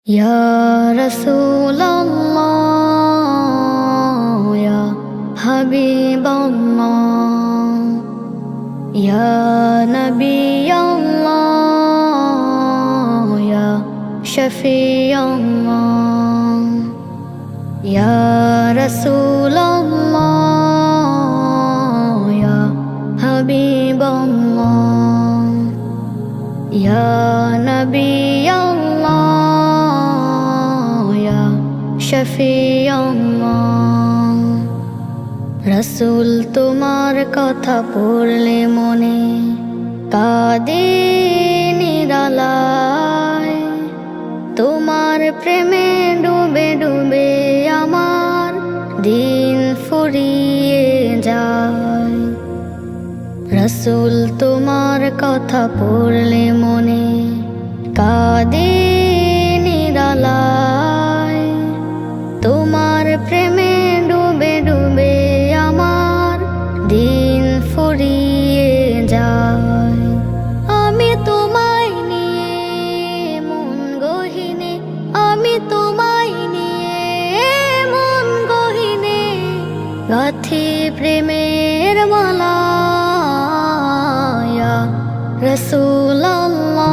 ইয়া রাসূলাল্লাহ ইয়া হাবিবাল্লাহ ইয়া নবিয়াল্লাহ ইয়া শফিয়াল্লাহ ইয়া রাসূলাল্লাহ ইয়া হাবিবাল্লাহ ইয়া নবিয়াল্লাহ শফিয়াল্লাহ। রসূল তোমার কথা পড়লে মনে কাঁদে নিরালায়, তোমার প্রেমে ডুবে ডুবে আমার দিন ফুরিয়ে যায়। রসূল তোমার কথা পড়লে মনে কাঁদে নিরালায়, তোমার প্রেমে ডুবে ডুবে আমার দিন ফুরিয়ে যায়। আমি তোমায় নিয়ে মন গহিনে, আমি তোমায় নিয়ে মন গহিনে গাথি প্রেমের মালা। ইয়া রাসূলাল্লাহ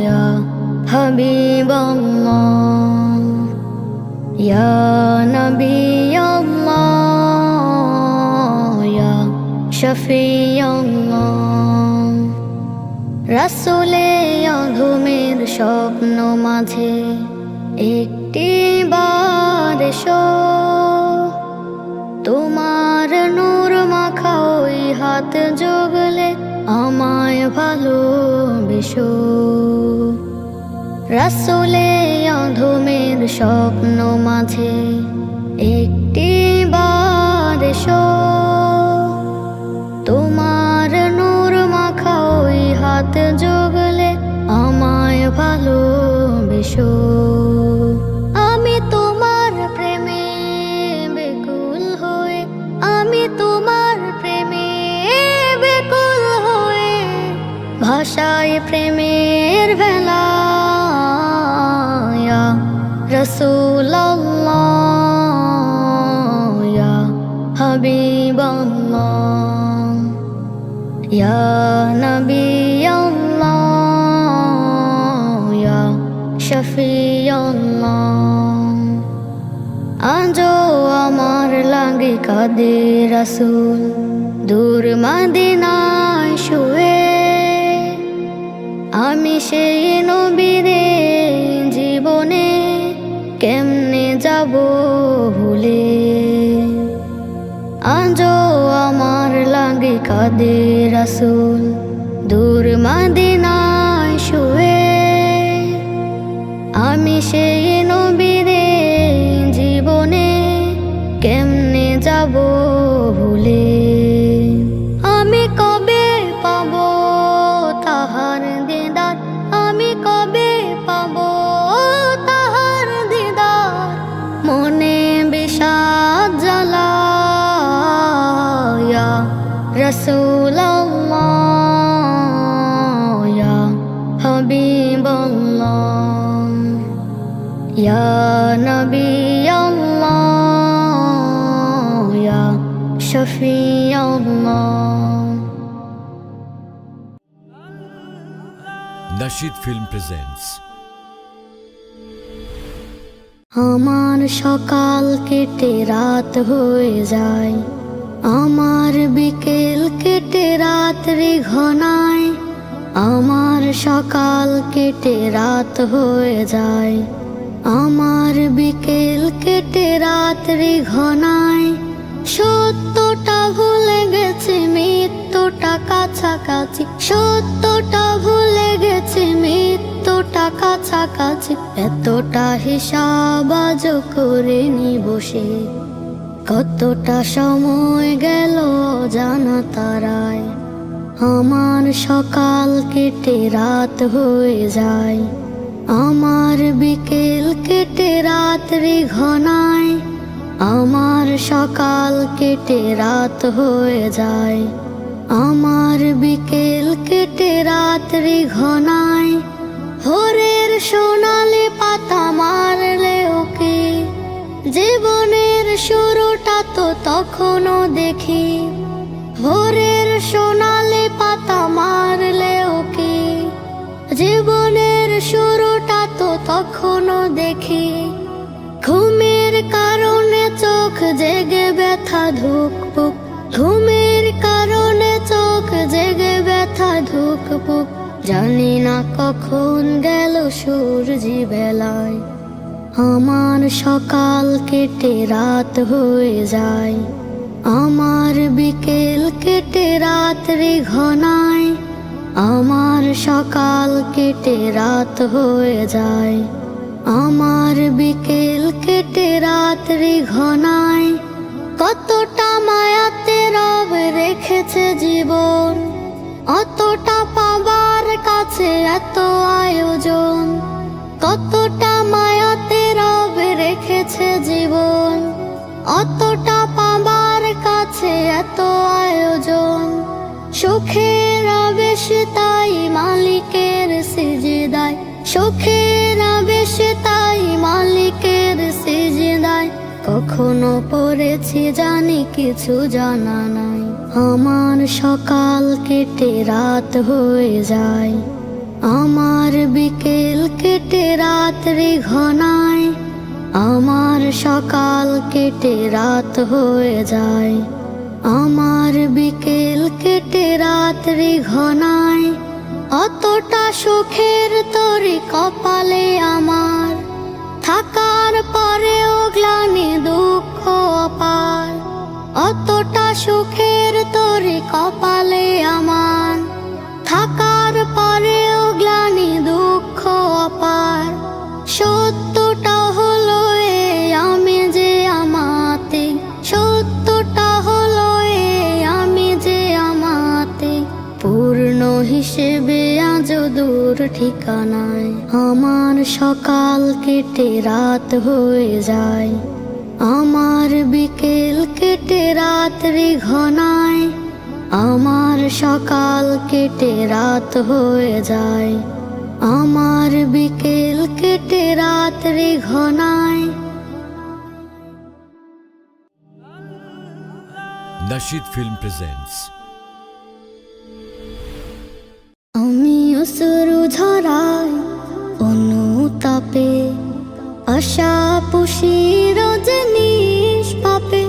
ইয়া হাবিবাল্লাহ ইয়া নবিয়াল্লাহ ইয়া শফিয়াল্লাহ। রাসূলে আধমের স্বপ্ন মাঝে একটি বার এসো, তোমার নূর মাখা ওই হাত জগলে আমায় ভালোবেসো। রাসূলে আধমের স্বপ্ন মাঝে একটি বার এসো, তোমার নূর মাখা ওই হাত জগলে আমায় ভালোবেসো। আমি তোমার প্রেমে বেকুল হয়ে, আমি তোমার প্রেমে বেকুল হয়ে ভাষায় প্রেমের ভেলা। ইয়া রাসূলাল্লাহ ইয়া হাবিবাল্লাহ ইয়া নবিয়াল্লাহ ইয়া শফিয়াল্লাহ। আজও আমার লাগে কাঁদে রাসূল দূর মদিনায় শুয়ে, আমি সেই নবীরে জীবনে কেমনে যাব ভুলে। আজও আমার লাগে কাঁদে রাসূল দূর মদিনায় শুয়ে, আমি সেই নবীরে জীবনে কেমনে যাব ভুলে। আমি কবে পাবো তাহার দিদার, আমি কবে পাবো তাহার দিদার, মনে বিষাদ জ্বালা। ইয়া রাসূলাল্লাহ ইয়া হাবিবাল্লাহ ইয়া নবিয়াল্লাহ ইয়া শফিয়াল্লাহ। Nasheed Film presents আমার সকাল কেটে রাত হয়ে যায়, আমার বিকেল কেটে রাত্রি ঘনায়। আমার সকাল কেটে রাত হয়ে যায়, আমার বিকেল কেটে রাত্রি ঘনায়। সত্যটা ভুলে গেছে মৃত্যুটা কাছাকাছি, সত্যটা ভুলে গেছে মৃত্যুটা কাছাকাছি। এতটা হিসাব আজ করে নি বসে, কতটা সময় গেল জানা তারায়। আমার সকাল কেটে রাত হয়ে যায়, আমার বিকেল কেটে রাত্রি ঘনায়। আমার সকাল কেটে রাত হয়ে যায়, আমার বিকেল কেটে রাত্রি ঘনায়। ভোরের সোনালি পাতা মারলেও কি জীবনের শুরুটা তো তখনও দেখি। ভোরের সোনালি পাতা মারলেও কি জীবনের শুরুটা তো তখনও দেখি। ঘুমের কারণে চোখ জেগে ব্যথা ধুকপুক, ঘুমের কারণে চোখ জেগে ব্যথা ধুকপুক। জানি না কখন গেল সূর্যি বেলায়, আমার সকাল কেটে রাত হয়ে যায়। আমার বিকেল কেটে রাত্রি ঘনায়, আমার সকাল কেটে রাত হয়ে যায়। আমার বিকেল কেটে রাত্রি ঘনায়, কতটা মায়াতে রব রেখেছে জীবন, অতটা পাবার কাছে এত আয়োজন। কতটা মায়াতে রব রেখেছে জীবন, অতটা পাবার কাছে এত আয়োজন। সুখের আবেশ তাই মালিকের সিজদায়, সুখের আবেশ তাই মালিকের সিজদায়। কখনো পড়েছি জানি কিছু জানা নাই, আমার সকাল কেটে রাত হয়ে যায়। আমার বিকেল কেটে রাত্রি ঘনায়, আমার সকাল কেটে রাত হয়ে যায়। আমার বিকেল কেটে রাত্রি ঘনায়, অতটা সুখের তরি কপালে আমার, থাকার পরেও গ্লানি দুঃখ অপার। অতটা সুখের তরি কপালে আমার, থাকার পরেও গ্লানি দুঃখ অপার। সত্যটা হলো এ আমি যে আমাতে, সত্যটা হলো এ আমি যে আমাতে। পূর্ণ হিসেবে আজ দূর ঠিকানায়, আমার সকাল কেটে রাত হয়ে যায়। আমার বিকেল কেটে রাত্রি ঘনায়, আমার সকাল কেটে রাত হয়ে যায়। আমার বিকেল কেটে রাত্রি ঘনায়। Nasheed Film presents আমি অশ্রু ঝরাই অনুতাপে, আশা পুষি রজনীশ পাপে।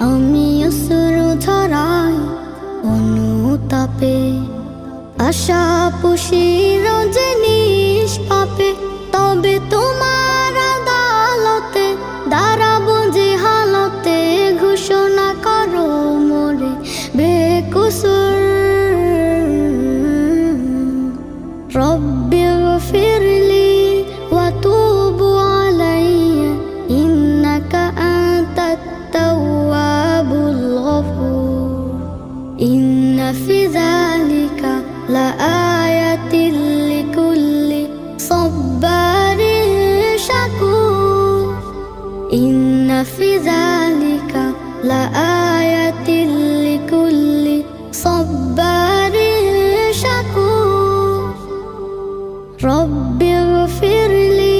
আমি অশ্রু ঝরাই অনুতাপে, আশা পুষি রজনীশ পাপে। তবে তোমার আদালতে দাঁড়াবো যে হালতে, ঘোষণা করো মোরে বেকসুর। রব্বি গফিরলি ওয়া তুব আলাইয়া, ইন্নাকা আনতাত তাওয়াবুল গফুর। ইন্না ফি যালিকা লাআয়াতিল লিকুল্লি সাব্বারিন শাকুর। ইন্না ফি যালিকা লাআয়াতিল লিকুল্লি সাব্বারিন শাকুর। রব্বি গফিরলি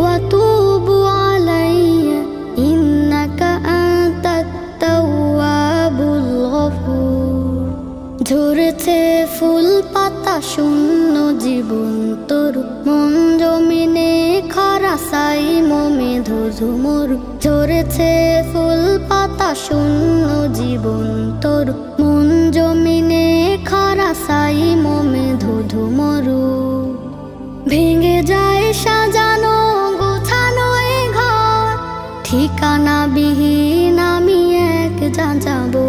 ওয়া তুব আলাইয়া, ইন্নাকা আনতাত তাওয়াবুল গফুর। ঝরেছে ফুল পাতা শূন্য জীবন তোর, মন জমিনে খরা সাই মমে ধুধু মোর। ঝরেছে ফুল পাতা শূন্য জীবন তোর, মন জমিনে খরা সাই মমে ধুধু মরু। ভেঙে যায় সাজানো গোছানো এ ঘর, ঠিকানা বিহীন আমি এক যাবো।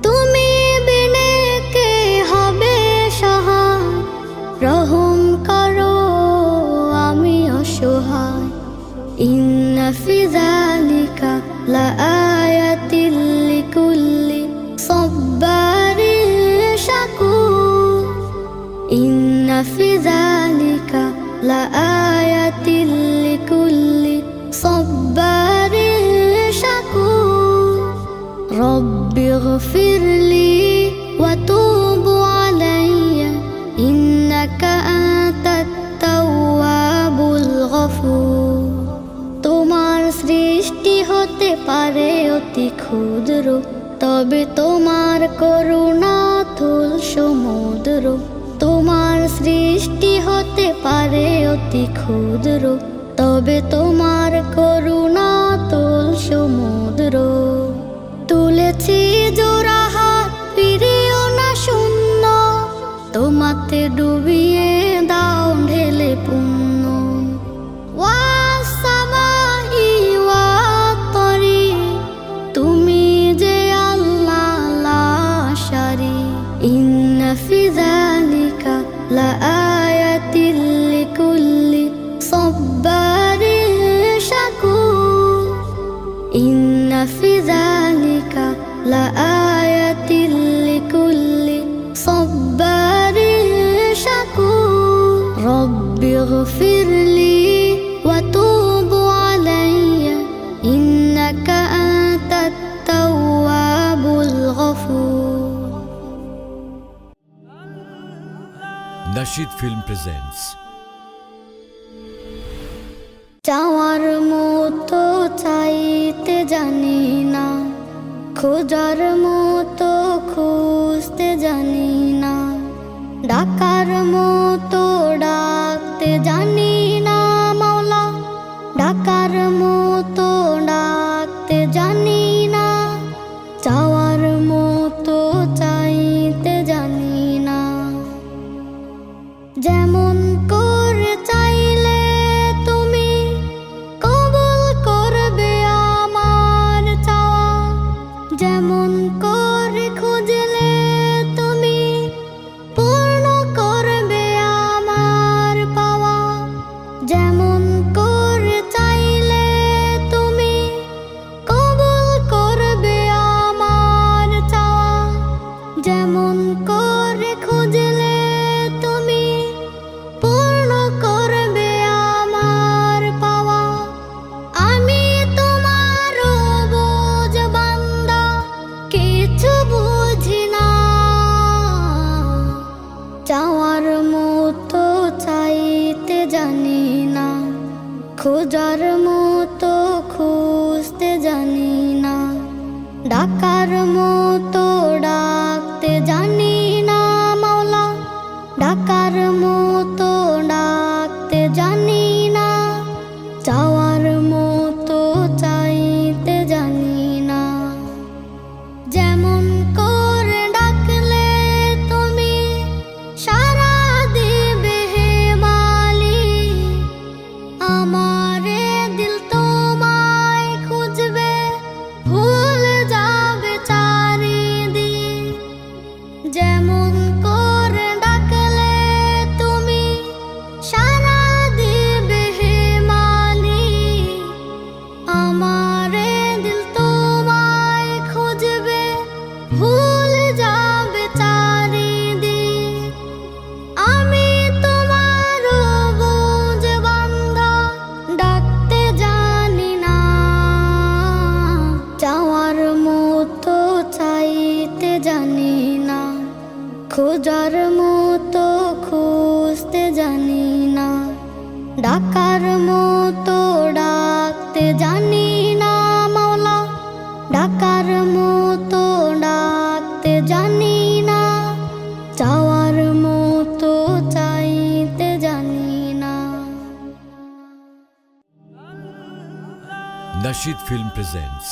তুমি বিনে কে হবে সহায়, রহম করো আমি অসহায়। ইন্না ফি যালিকা লাআয়াতিল লিকুল্লি সাব্বারিন শাকুর। ইন্না ফি যালিকা লাআয়াতিল লিকুল্লি সাব্বারিন শাকুর। রব্বি গফিরলি ওয়া তুব আলাইয়া, ইন্নাকা আনতাত তাওয়াবুল পারে অতি ক্ষুদ্র, তবে তোমার করুণা তুল সমুদ্র। তোমার সৃষ্টি হতে পারে অতি ক্ষুদ্র, তবে তোমার করুণা তুল সমুদ্র। তুলেছি জোড়া হাত, ফিরিও না শূন্য, তোমাতে ডুবিয়ে দাও ঢেলে পুণ্য। ওয়াসসামাই ওয়াত-তরি, তুমি যে আল্লাহ লা শারীক। ইন্না ফি যালিকা লাআয়াতিল লিকুল্লি সাব্বারিন শাকুর। ইন্না ফি যালিকা লাআয়াতিল লিকুল্লি সাব্বারিন শাকুর। রব্বিগফিরলি ওয়া তুব আলাইয়া ইন্নাকা আনতাত তাওয়াবুল গফুর। Nasheed Film presents চাওয়ার মতো চাইতে জানি না, খোঁজার মতো খুঁজতে জানি না, ডাকার মতো ডাকতে জানি না মাওলা, ডাকার মতো ডাকতে জানি না, চাওয়ার মতো চাইতে জানি না। যেমন করে চাইলে তুমি কবুল করবে আমার চাওয়া, যেমন করে খুঁজলে তুমি পূর্ণ করবে আমার পাওয়া। যেমন করে চাইলে তুমি কবুল করবে আমার চাওয়া, যেমন করে খুঁজলে তুমি পূর্ণ করবে আমার পাওয়া। আমি তোমার বোঝ বান্দা, কিছু বুঝি না, চাওয়ার মতো চাইতে জানি না, খোঁজার মতো খুঁজতে জানি না, ডাকার মতো ডাকতে জানি না মাওলা, ডাকার মতো ডাকতে জানি না, চাওয়ার মতো চাইতে জানি না। যেমন করে ডাকলে তুমি সাড়া দিবে হে মালিক, আমারে দিল তোমায় খুঁজবে, ভুলে যাবে চারিদিক। যেমন করে ডাকলে তুমি সাড়া দিবে হে মালিক, আমারে দিল তোমায় খুঁজবে, ভুলে যাবে চারিদিক। আমি তোমার বোঝ বান্দা, ডাকতে জানি না, চাওয়ার মতো চাইতে জানি না, খোঁজার মতো খুঁজতে জানি না, ডাকার মতো ডাকতে জানি না মাওলা, ডাকার মতো ডাকতে জানি না, চাওয়ার মতো চাইতে জানি না। Nasheed Film presents